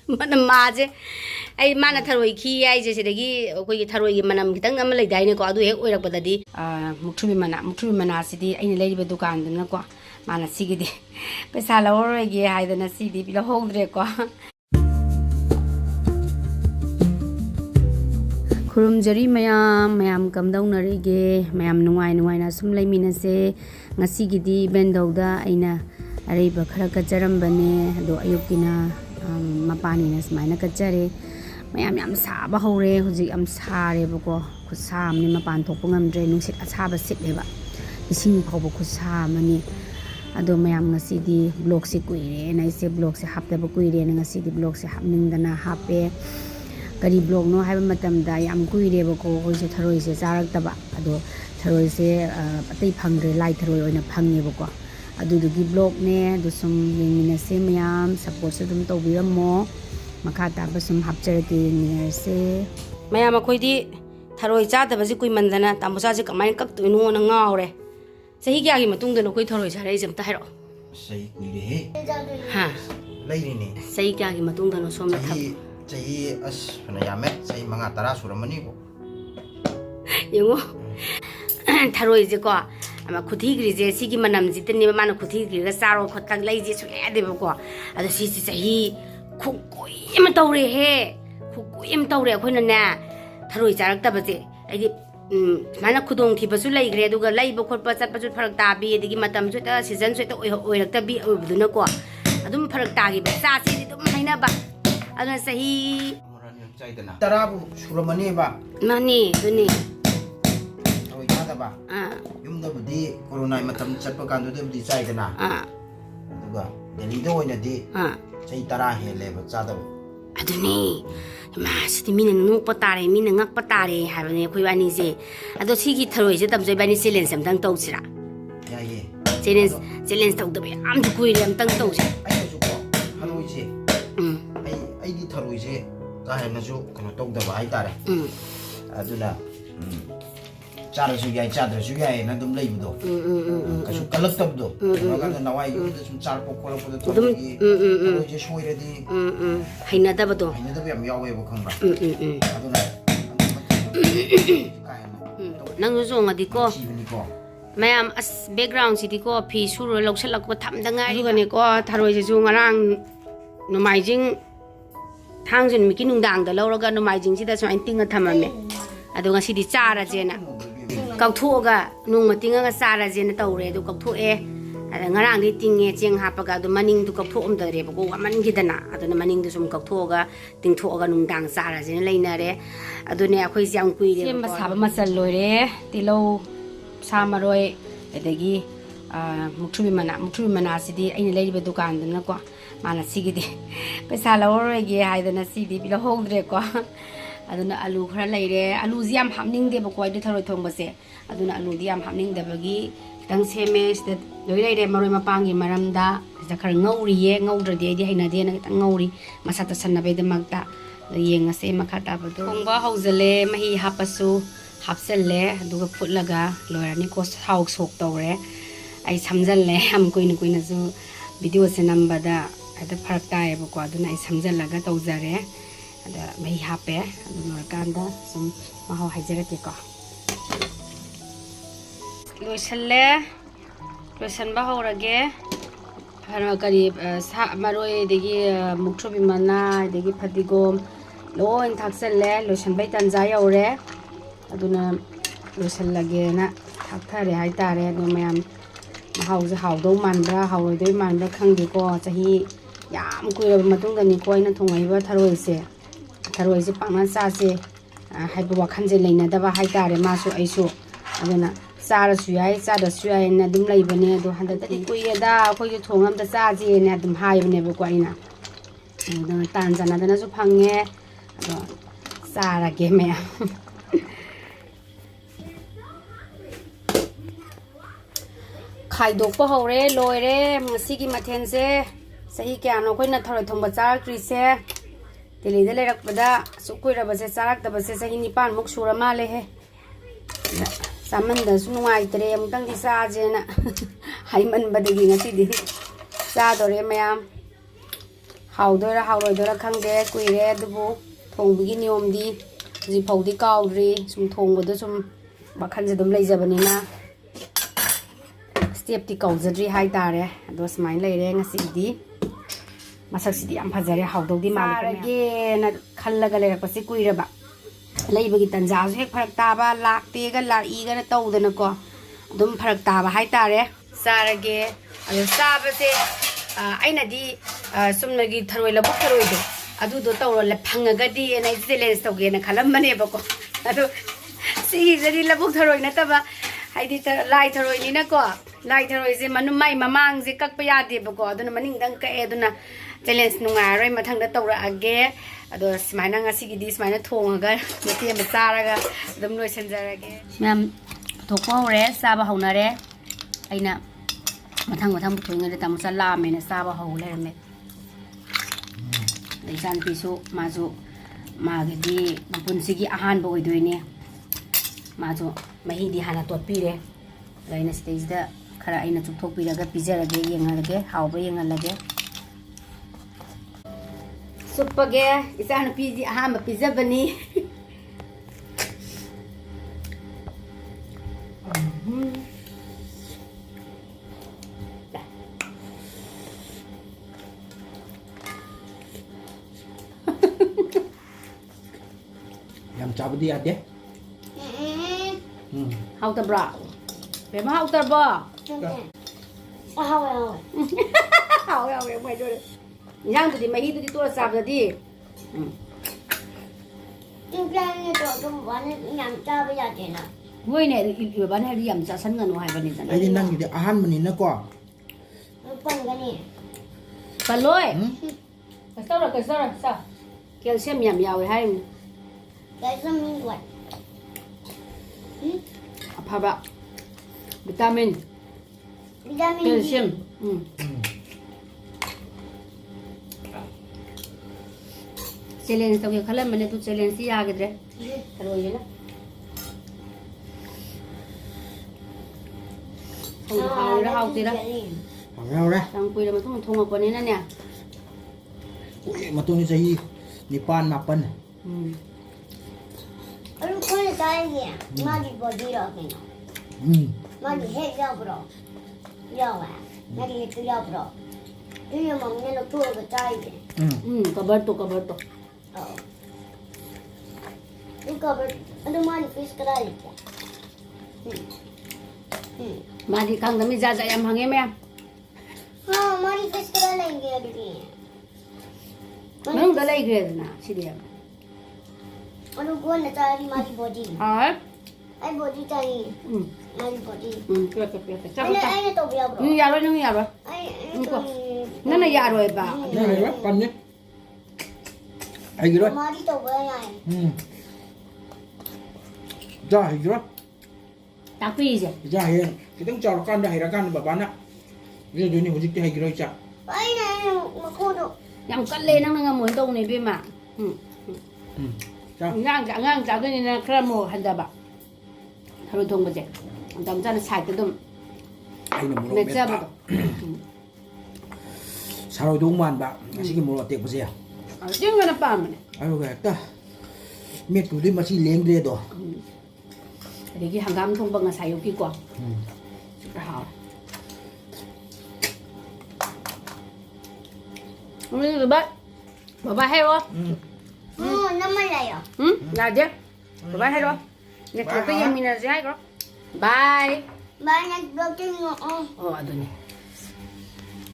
mana maje ai mana tharoi khi ai je sidagi koi tharoi gi manam kitang am lai dai ne ko adu hek oirak badadi mukthumi mana sidi aina leiri dukan dana ko mana sigidi pesa lawroi gi haidana sidi bila hongdre ko Kurumjari mayam kamdaunarige mayam nungai na sum laiminase ngasigidi bendauda aina areba khara kajarambane ado ayukina mapani na smaina kajare mayam yam saba hore huji am sare bako khusam ni mapan thokpa ngamdre nungsit asaba sitleba ising khobo khusam ani ado mayam ngasidi blog se kuire na ise blog se hapta ba kuire na ngasidi blog se hapningdana hape kari blog no haiba matamda yam kuire bako hoise tharoi se charaktaba ado tharoi se atai phangre lai tharoi oina phange bako adudugi blog ne du sum yengmina se mayam support se dum tawbiramo makha taba sum hapjarake yengmina se mayam akhoi tharoi chadaba ji kui mandana tamusa se kamai kak tuinu na ngawre sahi kya gi matung dano koi tharoi chare jam ta hairo sahi kuire he ha lairi ne sahi kya gi matung dano som na thap Chahi as na yame chahi manga tara suramani ko yengo tharoi je ko ama khuthi gri je sigi manam jitni mana khuthi gri ga saro khotak lai je su le de ko ado si chahi khukoi em tawre he khukoi em tawre khoina na tharoi charak ta baje ai mana khudong thi basu lai gre duga lai bo khot pa chat pa ju pharak ta bi digi matam ju ta season ju ta oi rak ta bi obuduna ko adum pharak ta gi ba sa si dum haina ba aduna sahi tarabu suramani ba mani duni tharoi chada ba yumda budi corona matam chatpa kandu de budi chaidana aduga delhi do oina di chahi tara hele ba chada aduni ma siti mina nuk patare mina ngak patare habane khoi bani je ado sigi tharoi je tamjoi bani challenge amtang tawsira ya ye challenge tawda be am du kuire amtang tawse ai ju ko tharoi je ai di tharoi je ka hena ju kono tawda ba ai tare aduna charasu yai chadrasu yai na dum lei budo kasu kalak tabdo maga na nawai yu de sum char pok kolak budo to gi tharoi je soire di haina da bado yam yawe bo khang ba aduna nang zo ngadi ko mayam as background sidi ko phi suro loksalak ko thamda ngai ga ne ko tharoi je ju ngarang numaijing thangjun mi ki nungdang da lawraga numaijing sida so antinga thamame ado nga sidi chara jena kauthoga nung matinga nga chara jena tawre do kauthoe ada ngarang di tinge cheng hapaga do maning du kautho da re ko aman gidana ado na maning du sum kauthoga tingthoga nungdang chara jena leinare ado ne akhoi jam kuire sem masaba masal loire tilo samaroi edagi mukthumi mana sidi aina leiri dukan dana ko mana sigidi pesa lawroi gi haidana sidi bila hongdre ko aduna alu khara leire alu jiam hamning de bako ide tharoi thong base aduna alu diam hamning de bagi tang seme sida loi leire maroi mapangi maramda zakhar ngauri ye ngaudra de haina de na tang ngauri masata sanna be de magta yenga se makhata bado khongba haujale mahi hapasu hapselle aduga phutlaga loirani ko hauk sok tawre ai samjalle am koina ju video se nambada ada pharak tae bako aduna ai samjallaga tawjare ada mai hape aduna kanda sum maho haijarake ko loisan ba horage hara kari sa maroi degi mukthrobi mana degi phadigom loin thaksalle loisan bai tanja yaure aduna loisan lage na thakthare hai tare no mayam mahauja haudo manbra haudoi manbra khangdi ko chahi yam kuira matung dani ko ina thongaiba tharoi se pangna sa se haiba wakhan je leina daba hai tare masu aisu aduna sara suyai sada suyai na dum leibane do handa tadi kuye da khoi ju thongam da sa je ne dum haibane ba ko ina do tan jana dana su phange ado sara ge me खाइदोप हौरे लोरे मसीगी मथेन से सही क्या no कोई न थोड़े थोंबा चार क्रिसे दिल्ली दे लेरकपदा सुकुइरबा से चारकतबा से सही निपान मुक सुरा माले हे सामन द सुनुवाइतरे अमतंग दि साजेना हाइमन बदगी ngasi di sa dore mayam ꯍꯥꯎꯗꯣꯏꯔꯥ ꯍꯥꯎꯔꯣꯏꯗꯣꯏꯔꯥ ꯈꯪꯗꯦ ꯀꯨꯏꯔꯦ ꯑꯗꯨꯕꯨ ꯊꯣꯡꯕꯒꯤ ꯅꯤꯌꯣꯝꯗꯤ ꯍꯧꯖꯤꯛꯐꯥꯎꯗꯤ ꯀꯥꯎꯗ꯭ꯔꯤ ꯁꯨꯝ ꯊꯣꯡꯕꯗ ꯁꯨꯝ ꯋꯥꯈꯜꯁꯦ ꯑꯗꯨꯝ ꯂꯩꯖꯕꯅꯤꯅ ꯁ꯭ꯇꯦꯞꯇꯤ ꯀꯧꯖꯗ꯭ꯔꯤ ꯍꯥꯏꯇꯥꯔꯦ ꯑꯗꯣ ꯁꯨꯃꯥꯏꯅ ꯂꯩꯔꯦ ꯉꯁꯤꯗꯤ ꯃꯁꯛꯁꯤꯗꯤ ꯌꯥꯝ ꯐꯖꯔꯦ ꯍꯥꯎꯗꯧꯗꯤ ꯆꯥꯔꯒꯦꯅ ꯈꯜꯂꯒ ꯂꯩꯔꯛꯄꯁꯤ ꯀꯨꯏꯔꯕ ꯂꯩꯕꯒꯤ ꯇꯟꯖꯥꯁꯨ ꯍꯦꯛ ꯐꯔꯛ ꯇꯥꯕ ꯂꯥꯛꯇꯦꯒ ꯂꯥꯛꯏꯒꯅ ꯇꯧꯗꯅꯀꯣ ꯑꯗꯨꯝ ꯐꯔꯛ ꯇꯥꯕ ꯍꯥꯏꯇꯥꯔꯦ ꯆꯥꯔꯒꯦ ꯑꯗꯣ ꯆꯥꯕꯁꯦ ꯑꯩꯅꯗꯤ ꯆꯨꯝꯅꯒꯤ ꯊꯔꯣꯏ ꯂꯧꯕꯨꯛ ꯊꯔꯣꯏꯗꯣ ꯑꯗꯨꯗꯣ ꯇꯧꯔ ꯐꯪꯉꯒꯗꯤ ꯑꯩꯅ ꯆꯦꯂꯦꯟꯖ ꯇꯧꯒꯦꯅ ꯈꯜꯂꯝꯕꯅꯦꯕꯀꯣ ꯑꯗꯣ ꯁꯤꯒꯤꯁꯤꯗꯤ ꯂꯧꯕꯨꯛ ꯊꯔꯣꯏ ꯅꯠꯇꯕ ꯍꯥꯏꯗꯤ ꯂꯥꯏ ꯊꯔꯣꯏꯅꯤꯅꯀꯣ ꯂꯥꯏ ꯊꯔꯣꯏꯁꯦ ꯃꯥꯏ ꯃꯃꯥꯡꯁꯦ ꯀꯛꯄ ꯌꯥꯗꯦꯕꯀꯣ ꯑꯗꯨꯅ ꯃꯅꯤꯡꯗꯪ ꯀꯛꯑꯦ ꯑꯗꯨꯅ ꯆꯦꯂꯦꯟꯖ ꯅꯨꯡꯉꯥꯏꯔꯔꯣꯏ ꯃꯊꯪꯗ ꯇꯧꯔꯛꯑꯒꯦ ꯑꯗꯣ ꯁꯨꯃꯥꯏꯅ ꯉꯁꯤꯒꯤꯗꯤ ꯁꯨꯃꯥꯏꯅ ꯊꯣꯡꯉꯒ ꯃꯇꯦꯛ ꯑꯃ ꯆꯥꯔꯒ ꯑꯗꯨꯝ ꯂꯣꯏꯁꯤꯟꯖꯔꯒꯦ ꯃꯌꯥꯝ ꯊꯣꯛꯄ ꯍꯧꯔꯦ ꯆꯥꯕ ꯍꯧꯅꯔꯦ ꯑꯩꯅ ꯃꯊꯪ ꯄꯨꯊꯣꯛꯏꯉꯩꯗ ꯇꯥꯃꯣꯆꯥ ꯂꯥꯛꯑꯝꯃꯦꯅ ꯆꯥꯕ ꯍꯧ ꯂꯩꯔꯝꯃꯦ ꯑꯗꯩ ꯏꯆꯥꯅꯨꯄꯤꯁꯨ ꯃꯥꯁꯨ ꯃꯥꯒꯤꯗꯤ ꯃꯄꯨꯟꯁꯤꯒꯤ ꯑꯍꯥꯟꯕ ꯑꯣꯏꯗꯣꯏꯅꯦ ꯃꯥꯁꯨ ꯃꯍꯤꯗꯤ ꯍꯥꯟꯅ ꯇꯣꯠꯄꯤꯔꯦ ꯑꯗ ꯑꯩꯅ ꯁꯤꯗꯩꯁꯤꯗ ꯈꯔ ꯑꯩꯅ ꯆꯨꯞꯊꯣꯛꯄꯤꯔꯒ ꯄꯤꯖꯔꯒꯦ ꯌꯦꯡꯍꯜꯂꯒꯦ ꯍꯥꯎꯕ ꯌꯦꯡꯍꯜꯂꯒꯦ ꯆꯨꯞꯄꯒꯦ ꯏꯆꯥꯅꯨꯄꯤꯗꯤ ꯑꯍꯥꯟꯕ ꯄꯤꯖꯕꯅꯤ ꯌꯥꯝ ꯆꯥꯕꯗꯤ ꯌꯥꯗꯦ ꯍꯥꯎꯇꯕ꯭ꯔꯣ ꯕꯦꯝꯃ ꯍꯥꯎꯇꯕ꯭ꯔꯣ 하와요. 하와요. 뭐 저래. 이상들이 메히들이 또 싸버디. 인간에도 좀 많이 얌잡아야 되나? 뭐이네 이번 해리 얌자 선거 노 하이버니잖아. ꯑꯩꯗꯤ ꯅꯪꯒꯤꯗꯤ ꯑꯍꯥꯟꯕꯅꯤꯅꯀꯣ 뻔거니. 발로이. 그래서 자. 캘시엄 얌 야외 하임. 그래서 민관. 아파봐. 비타민. 비타민 캘시엄. ꯆꯦꯂꯦꯟꯖ ꯇꯧꯒꯦ ꯈꯜꯂꯝꯕꯅꯦ ꯑꯗꯨ ꯆꯦꯂꯦꯟꯖꯇꯤ ꯌꯥꯒꯗ꯭ꯔꯦ ꯊꯔꯣꯏꯁꯤꯅ ꯍꯥꯎꯔꯤꯔꯥ ꯍꯥꯎꯇꯦꯔꯥ ꯍꯥꯎꯔꯦ ꯌꯥꯝ ꯀꯨꯏꯔ ꯃꯇꯨꯡ ꯊꯣꯡꯉꯛꯄꯅꯤꯅꯅꯦ ꯀꯨꯏꯔ ꯃꯇꯨꯡꯗ ꯆꯍꯤ 9-10 얼른 코에 따이게 마디 버디러 그냥. 마디 해려버려. 여와. 마디 해려버려. 이거 먹는 거 도가 따이게. kabarto 이거 아주 많이 피스 그라이게. madi kang dami jaja yam hange me 아, 많이 피스 그라이게 여기. nang dalai gredna sidia 얼른 코에 따이 마디 버디. ha 아이 버디 따이. 마디 버디. kya cha 아니 또 비어버려. yaro 아이 이거. nana yaro ba Này con nhé. Ai rồi? 마디 또 뭐야? Ra hay rồi. takpi je Ra hay. Cái tiếng chào con ra hay ra con bà bán ạ. Bây giờ này hụt cái hay rồi chả. 아이 나 코도. yam kalle nang nang mo tong ni be ma Chào. ngang ja cái ni na kramo handa ba haru thong ba je dam jana sai te dum Ai là một mẹ mẹ cha ta. ba Sao rồi đúng màn bạn. Cái cái một tiệc gì à? jing na pa man Ai rồi ta. Mẹ tụi đi mà chỉ liếng đi rồi. adigi hangam thong ba nga sayo ki ko super hao Ui bà hay không? nó mới lại à? Là chứ bà hay không? Nhật cái gì mình là gì hay không? Bye 만약 몇 개는 Ồ,